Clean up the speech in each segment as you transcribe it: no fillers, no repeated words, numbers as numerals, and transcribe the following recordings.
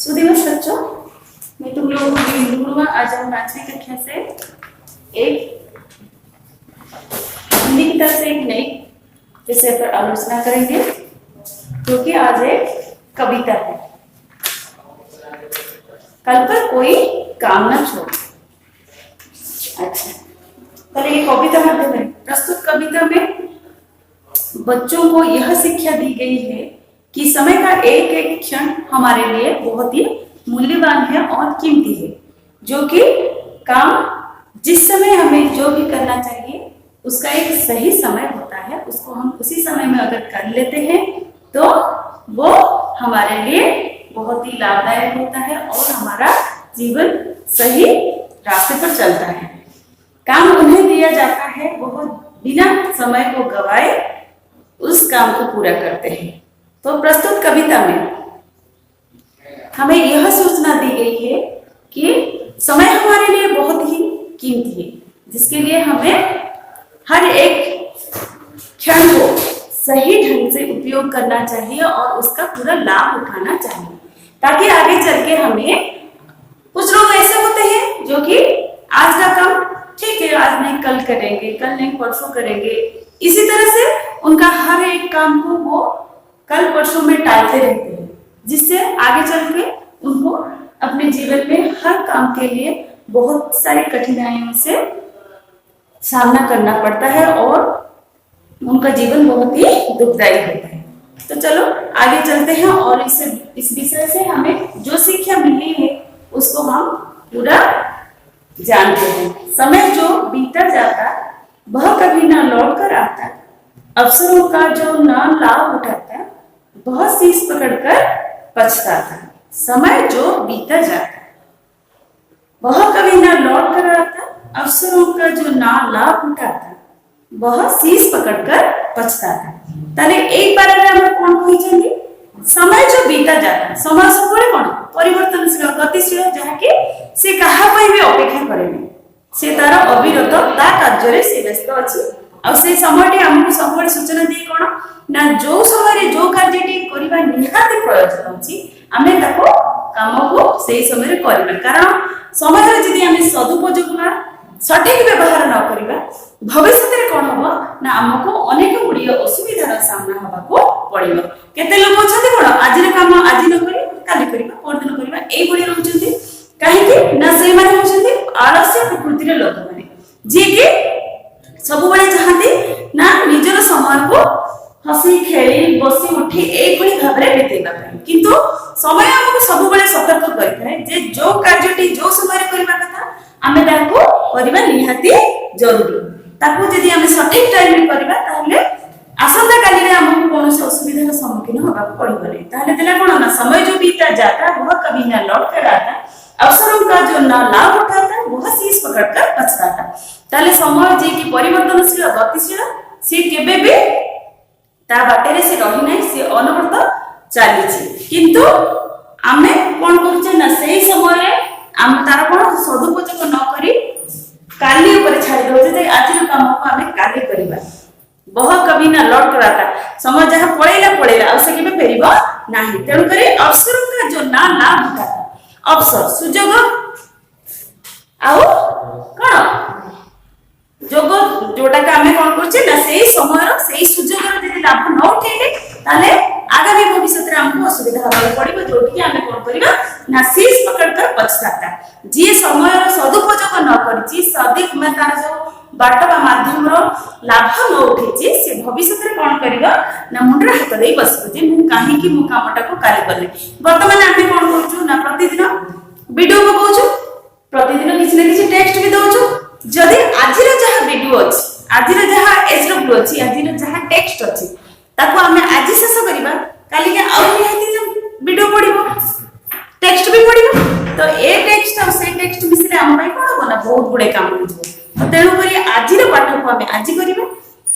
सुदिवस बच्चों, मैं तुम लोगों को हिंदू आज हम 5वीं कक्षा से एक हिंदी की तरफ से एक नई विषय पर आलोचना करेंगे, जो कि आज एक कविता है। कल पर कोई काम न छोड़। अच्छा, पहले ये कविता माध्यम है। प्रस्तुत कविता में बच्चों को यह शिक्षा दी गई है कि समय का एक एक क्षण हमारे लिए बहुत ही मूल्यवान है और कीमती है, जो कि काम जिस समय हमें जो भी करना चाहिए उसका एक सही समय होता है। उसको हम उसी समय में अगर कर लेते हैं तो वो हमारे लिए बहुत ही लाभदायक होता है और हमारा जीवन सही रास्ते पर चलता है। काम उन्हें दिया जाता है, वो बिना समय को गवाए उस काम को पूरा करते हैं। तो प्रस्तुत कविता में हमें यह सूचना दी गई है कि समय हमारे लिए बहुत ही कीमती है, जिसके लिए हमें हर एक क्षण को सही ढंग से उपयोग करना चाहिए और उसका पूरा लाभ उठाना चाहिए, ताकि आगे चल के हमें कुछ लोग ऐसे होते हैं जो कि आज का काम ठीक है, आज नहीं कल करेंगे, कल नहीं परसों करेंगे, इसी तरह से उनका हर एक काम को वो कल परसों में टालते रहते हैं, जिससे आगे चल के उनको अपने जीवन में हर काम के लिए बहुत सारी कठिनाइयों से सामना करना पड़ता है और उनका जीवन बहुत ही दुखदायी होता है। तो चलो आगे चलते हैं और इस विषय से हमें जो शिक्षा मिली है उसको हम पूरा जानते हैं। समय जो बीता जाता वह कभी ना लौट कर आता, अवसरों का जो ना लाभ उठाता वह शीश पकड़कर पछताता। समय जो बीता जाता वह कभी ना लौट कर आता, अवसरों का जो ना लाभ उठाता वह शीश पकड़कर पछताता। ताले एक बार আমরা কোন কইছেন समय जो बीता जाता, समय सबले कोन परिवर्तनशील गतिशील, जहाँकि से कहा पई भी अपेक्षा करेनी, से तार अविरत ता कार्य से व्यस्त अछि और से समयटी हमको सबले सूचना दी कोन ना जो समय जो कार्यटी करबा निहाती प्रयोजन अछि आमे ताको काम को सही समय करबा। कारण समय यदि आमे सदुपयोग ना सठिक व्यवहार न करबा भविष्य में कौन हम ना हमको अनेक गुड़िया असुविधार सामना हवा को पड़िबो। केते लोग अछते कोन आज काम आज न करी काली करबा परदिन करबा एई गुड़ी रहउछन्ती, काहे कि ना से माने होछन्ती आलस्य प्रकृति रे लोक माने, जे कि सब बळे चाहते ना निजर समय को हसी खेली बसी उठी एई गुड़ी भाबरे बितेबा पई, किंतु समय हमको सब बळे सतर्क करथाय जे जो कार्यटी जो समय करबा कथा आमे ताको करबा निहाती जरूरी। ताको यदि आमे सठिक टाइम में करबा ताहले आसंता काली रे हमको कोनोसी असुविधार सम्मुखीन होबा पड़िबो नै। ताहले देला कोन ना समय जो बीता जाता वह कभी ना लौट कर आता, अवसरों का जो ना लाभ उठाता वह शीश पकड़कर पछताता। ताहले समय जे कि परिवर्तनशील गतिशील, से केबे भी ता बाटेरे से रही नै, से अनवरत चली छी, किंतु आमे कोन करछे ना सेही समय रे आम तार कोन सदुपयोग न करी काली ऊपर छाड़ी दो जे आज काम को हमें काली करिबा। वह कभी ना लौट कर आता, समय जहां पड़ेला आ से केबे फेरिबो नाही। तेणु करी अवसर का जो ना लाभ उठाता, अवसर सुजोग आउ कोन जोग जोटा का हमें कोन करछे ना सेही समय रो सेही सुजोग रो यदि लाभ न उठेले ताले आगामी भविष्य रे हमको असुविधा होबा पड़िबो, जोटी हमें कोन करिबा ना शीश पकड़कर पछताता। जे समय रो सदुपयोग न करछि, सदिक में तार जो बाट बा माध्यम रो लाभ न उठेछि, से भविष्य रे कोन करिबो ना मुंडरा हाथ देई बसबो जे मु काहे कि मु कामटा को काली करले। वर्तमान आमे कोन करछु ना प्रतिदिन वीडियो पकाउछु, प्रतिदिन किछ ना किछ टेक्स्ट भी दउछु। जदि आजिर जहा वीडियो अछि, आजिर जहा एसडब्ल्यू अछि, आजिर जहा टेक्स्ट अछि ताको हमें आज शेष करिबा, काली के आउ निहाती वीडियो पढिबो, टेक्स्ट भी पढिबो, तो ए टेक्स्ट और से टेक्स्ट मिसले हम भाई कोन बना बहुत गुडे काम हो जो। तेणु करी आजिर पाठ को हमें आज करिबा,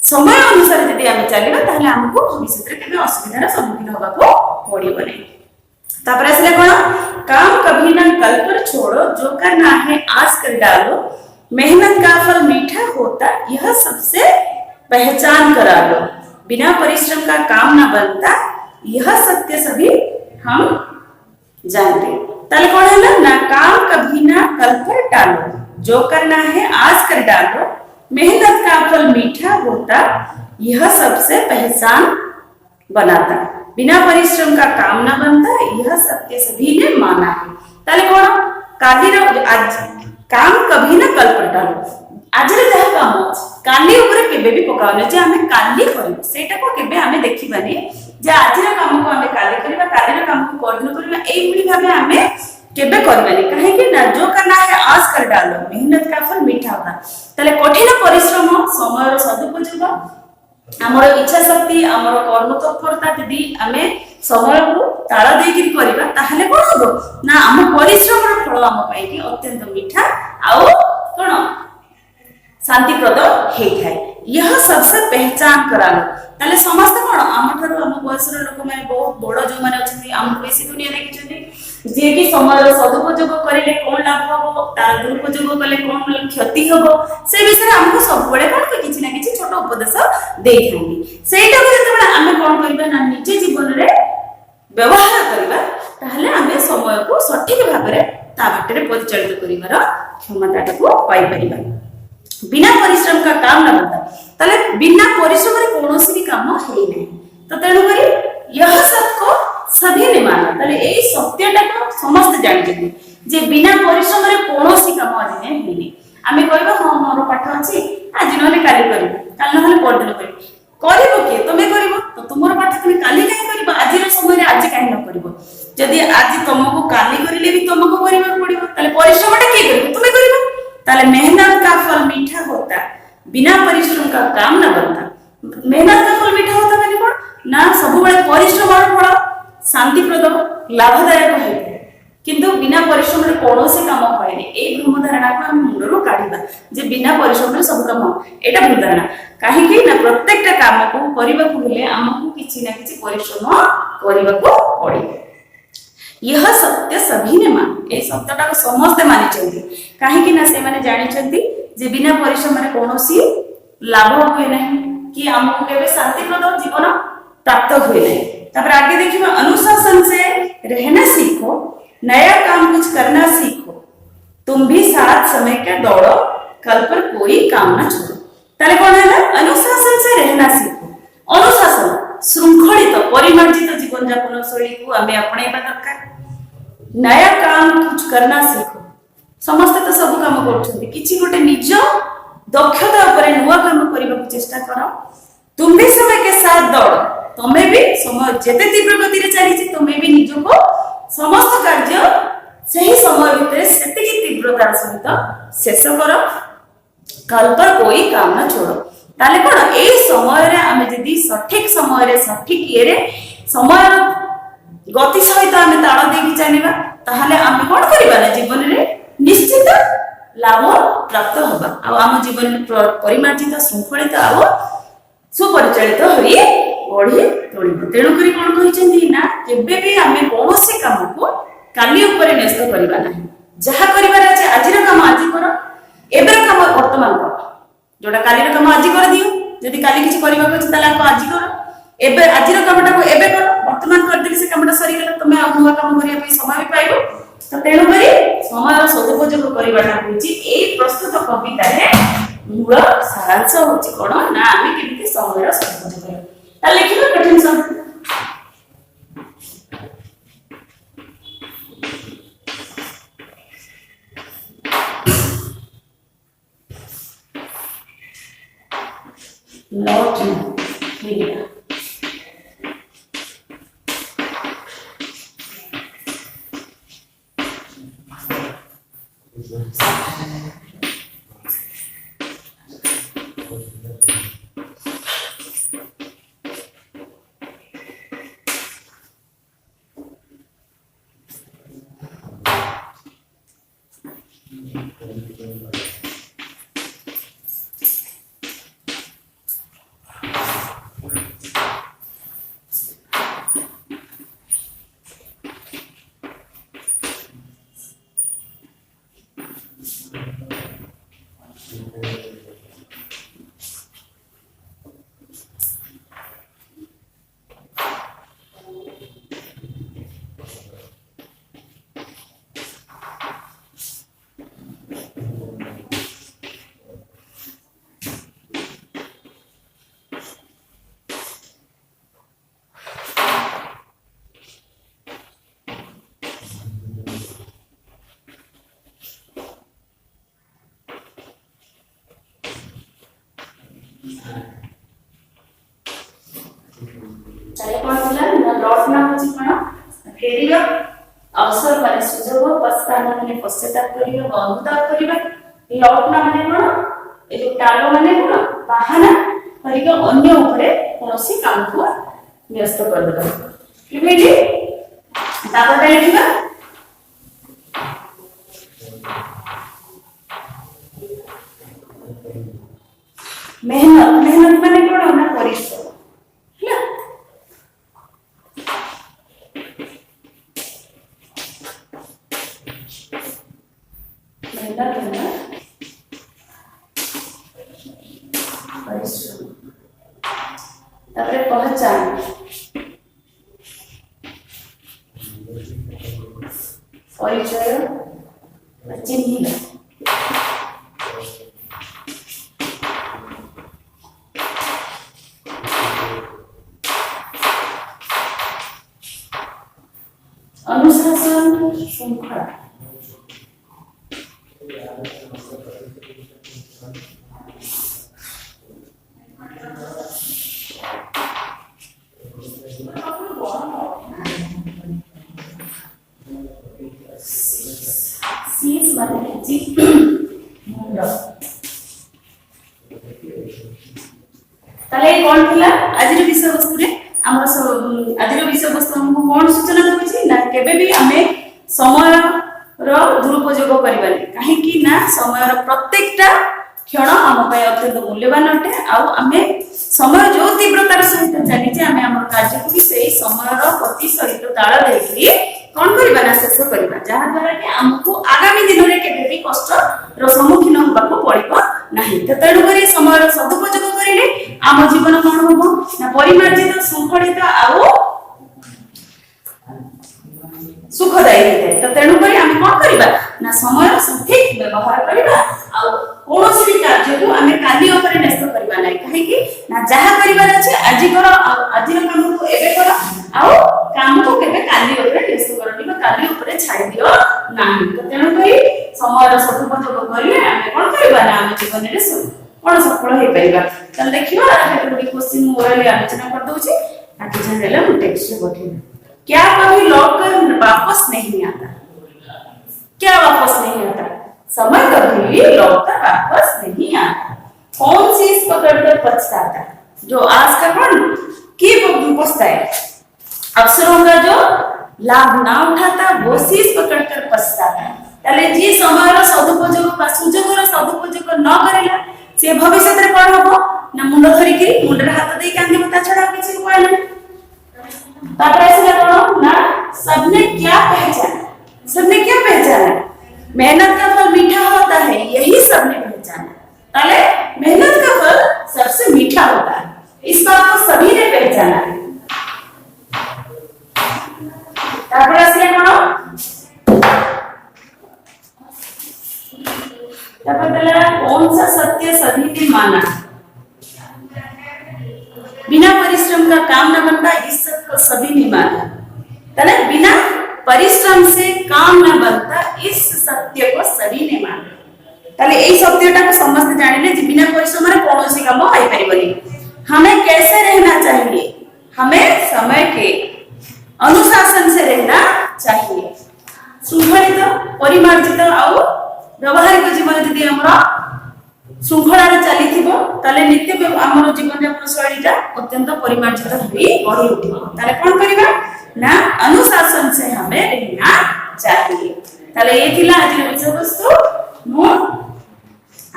समय अनुसार यदि हम चलिबा ताहले हमको भविष्य रे केबे असुविधार सम्मुखीन होबा को पड़िबो नै। तापर असले कोन काम कभी ना कल पर छोड़ो, जो करना है आज कर डालो, मेहनत का फल मीठा होता यह सबसे पहचान करा लो, बिना परिश्रम का काम ना बनता यह सत्य सभी हम जानते हैं। ताले कौन है ना काम कभी ना कल पर टालो, जो करना है आज कर डालो, मेहनत का फल मीठा होता, यह सबसे पहचान बनाता, बिना परिश्रम का काम ना बनता, यह सत्य सभी ने माना है। ताले कौन काली आज काम कभी ना कल पर टालो, आज जहाँ काम काली ऊपर केबे भी पकाउने जे आमे काली करिबो सेटा को केबे आमे देखिबानी जे आजिर काम को आमे काली करिबा, कालीर काम को परदिन करिबा, एई भली भाबे आमे केबे करबानी काहे कि ना जो करना है आज कर डालो, मेहनत का फल मीठा होगा। ताले कठिन परिश्रम, समय सदुपयोग, आमर इच्छा शक्ति, आमर कर्म तत्परता यदि आमे समय को ताल देकिरी करिबा ताहले कोन हबो ना आम परिश्रम रो फल आम पई कि अत्यंत मीठा आउ कोन शांतिप्रद होता है। यह सबसे पहचान करालो ताले समस्त कोन आम ठरो आम बयसर लोक माने बहुत बड़ जो माने अछथि आम बेसी दुनिया देखिछथि जे कि समय सदुपयोग करिले कोन लाभ हबो, तार दुरुपयोग कले कोन क्षति हबो, से विषय हमको सब बड़े कोन के किछि ना किछि छोट उपदेश देई थांती। सेटा को जतबे आमे कोन करबा ना निजे जीवन रे व्यवहार करबा ताहले आमे समय को सठिक भाबरे ता बाटरे परिचालित करिवार क्षमता को पाई परिबा। बिना परिश्रम का काम न बनता, ताले बिना परिश्रम रे कोनोसी भी काम हेई नै, तो तेनु करी यह सबको सभी ने माना, ताले एई सत्यटा को समस्त जानि जति जे बिना परिश्रम रे कोनोसी काम आज नै हेई नै। आमे कहबा हां मोर पाठ अछि आज नले काली करिबो, काल नले परदिन करिबो, करिबो के तमे करिबो, तो तुमर पाठ तुमे काली काहे करिबो, आजिर समय रे आज काहे न करिबो, जदि आज तुमको काली करिले भी तुमको करिबा पड़िबो, ताले परिश्रमटा के करिबो तुमे करिबो, ताले मेहनत का फल मीठा होता, बिना परिश्रम का काम न बनता। मेहनत का फल मीठा होता माने कोन ना सब बळे परिश्रम और फल शांतिप्रद लाभदायक होइते, किंतु बिना परिश्रम रे कोनोसी काम होइने। ए भ्रम धारणा को हम मुंडरो काढिबा जे बिना परिश्रम रे सब काम एटा भूल धारणा, काहे कि ना प्रत्येकटा काम को करिबा को हेले हमकु किछि ना किछि परिश्रम करिबा को पड़िबो। यह सत्य सभी ने मान, ए सत्यटा को समस्त मानि चंदी, काहे कि ना से माने जानि चंदी जे बिना परिश्रम रे कोनोसी लाभ होय नहीं कि हमको केबे शांतिप्रद जीवन प्राप्त होय नहीं। तब आगे देखिबा अनुशासन से रहना सीखो, नया काम कुछ करना सीखो, तुम भी साथ समय के दौड़ो, कल पर कोई काम ना छोड़ो। ताले कोन है अनुशासन से रहना सीखो, अनुशासन श्रृंखलित परिमार्जित जीवन यापन शैली को आमे अपनाइबा दरकार। नया काम कुछ करना सीखो, समस्त तो सब काम करछथि, किछि गोटे निज दक्षता ऊपर नुवा काम करबा को चेष्टा करो, तुम भी समय के साथ दौड़ो, तमे भी समय जेते तीव्र गति रे चली छी तमे भी निज को समस्त कार्य सही समय भितर सेति की तीव्रता सहित शेष करो, कल पर कोई काम ना छोड़ो। ताले कोन ए समय रे आमे जदी सठिक समय रे सठिक येरे समय गति सहित आमे ताळ देकी चलिबा ताहले आमे कोन करिबा ना जीवन रे निश्चित लाभ प्राप्त होबा, आ आम जीवन परिमार्जित श्रृंखलित आ सुपरिचालित होई बढ़ी तोड़िबो। तेणु करी कोन कहिसेंती ना केबे भी आमे कोनोसी काम को काली ऊपर न्यस्त करिबा नाही, जहा करिबार अछि आजिर काम आजि करो, एबेर काम वर्तमान करो, जोटा कालीर काम आजि कर दियो, जदि काली किछि करिबा को ताला को आजि करो, एबे आजिर कामटा को एबे करो, वर्तमान कर देली से कामटा सरी गेला, तमे आ नुवा काम करिया पे समय भी पाइबो। तो तेणु करी समय सदुपयोग करिबाटा होछि ए प्रस्तुत कविता रे मूल सारांश होछि कोन ना आमे केमिति समय सदुपयोग करियो। ता लिखिबो कठिन शब्द लौट लिया ताले कोन थिला ना लॉट ना होची कोन फेरिबा अवसर माने सुजोग पस्ताना माने पश्चाताप करिबा बंधुताप करिबा लॉट ना माने कोन ए जो टालो माने कोन बाहाना करिक अन्य ऊपर कोनोसी काम को व्यस्त कर देबा इमेजी तापर लिखिबा मेहनत मेहनत माने कोन ना परिश्रम है मेहनत है परिश्रम तापर पहचान परिचय चिन्हिला अनुशासन श्रृंखला सीस माने जी मुंड ताले कोन थिला आजिर विषय वस्तु रे हमर आजिर विषय वस्तु हमको कोन सूचना दउछि ना केबे भी हमें समय रो दुरुपयोग करबानी काहे कि ना समय रो प्रत्येकटा क्षण हम पय अत्यंत मूल्यवान अटे आ हमें समय जो तीव्रतार सहित चली जे हमें हमर कार्य को भी सही समय रो प्रति सहित ताळ देकि कोन करबा ना शेष करबा जहा द्वारा कि हमको आगामी दिन रे केबे भी कष्ट रो सम्मुखीन होबा को पड़िबो नाही त तेनु करी समय रो सदुपयोग करिले आम जीवन कोन होबो ना परिमार्जित शृंखलित आउ सुखदायी होते तो तेणु करी हम कोन करबा ना समय सठिक व्यवहार करबा आ कोनोसी भी कार्य को हमें काली ऊपर न्यस्त करबा नै काहे कि ना जहा करबा अछि आजि करो आजि रो काम को एबे करो आ काम को केबे काली ऊपर न्यस्त करनी बा काली ऊपर छाड़ी दियो नाही तो तेणु करी समय रो सदुपयोग करिले हमें कोन करबा ना हम जीवन रे कोन सफल हे परिबा त देखिबा एटा क्वेश्चन मोरली आलोचना कर दउछि आके जानले हम टेक्स्ट बठिन क्या कभी लौटकर वापस नहीं आता क्या वापस नहीं आता समय कभी लौटकर वापस नहीं आता कौन चीज पकड़कर पछताता जो आज का कौन की पछताए अवसरों का जो लाभ ना उठाता वो चीज पकड़कर पछताता ताले जी समय रो सदुपयोग बा सुजोग रो सदुपयोग न करेला से भविष्य रे कोन होबो ना मुंड धरि के मुंड रे हाथ देई कांदी मता छडा किछि उपाय नै ना सबने क्या पहचाना मेहनत का फल मीठा होता है यही सबने पहचाना ताले मेहनत का फल सबसे मीठा होता है इस बात को सभी ने पहचाना है तापर असले कोन तापर दला कौन सा सत्य सभी ने माना बिना परिश्रम का काम न बनता इस सब को सभी ने माना तने बिना परिश्रम से काम न बनता इस सत्य को सभी ने माना तले एई सत्यटा को समस्त जानिले जे बिना परिश्रम रे कोनोसी काम होई परिबनी हमें कैसे रहना चाहिए हमें समय के अनुशासन से रहना चाहिए शृंखलित परिमार्जित आ व्यवहारिक जीवन यदि हमरा श्रृंखला चली थिबो ताले नित्य हमर जीवन यापन शैलीटा अत्यंत परिमार्जित होई बढ़ी उठिबो ताले कोन करबा ना अनुशासन से हमें रहना चाहिए ताले ये थिला आज विषय वस्तु मु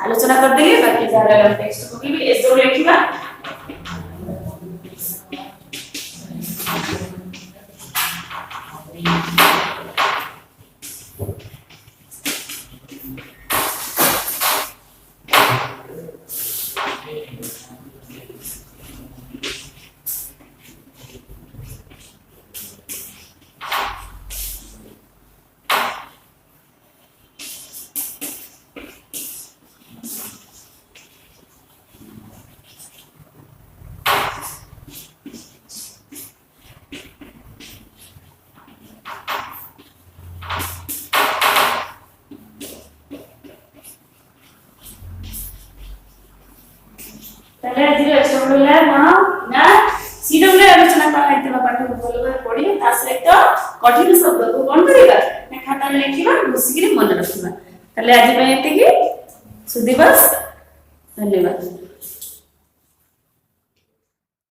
आलोचना कर देली बाकी जारा टेक्स्ट को भी एसो लिखिबा तले आज एक्स्ट्रा बोला ना सीडब्ल्यू आलोचना करा पाठ को भल भाव पढ़िए ता सहित कठिन शब्द को कौन करिबा ना खाता लिखिबा घुसिकिरी मन रखिबा। ताले आज पे एतिकी सुदिवस धन्यवाद।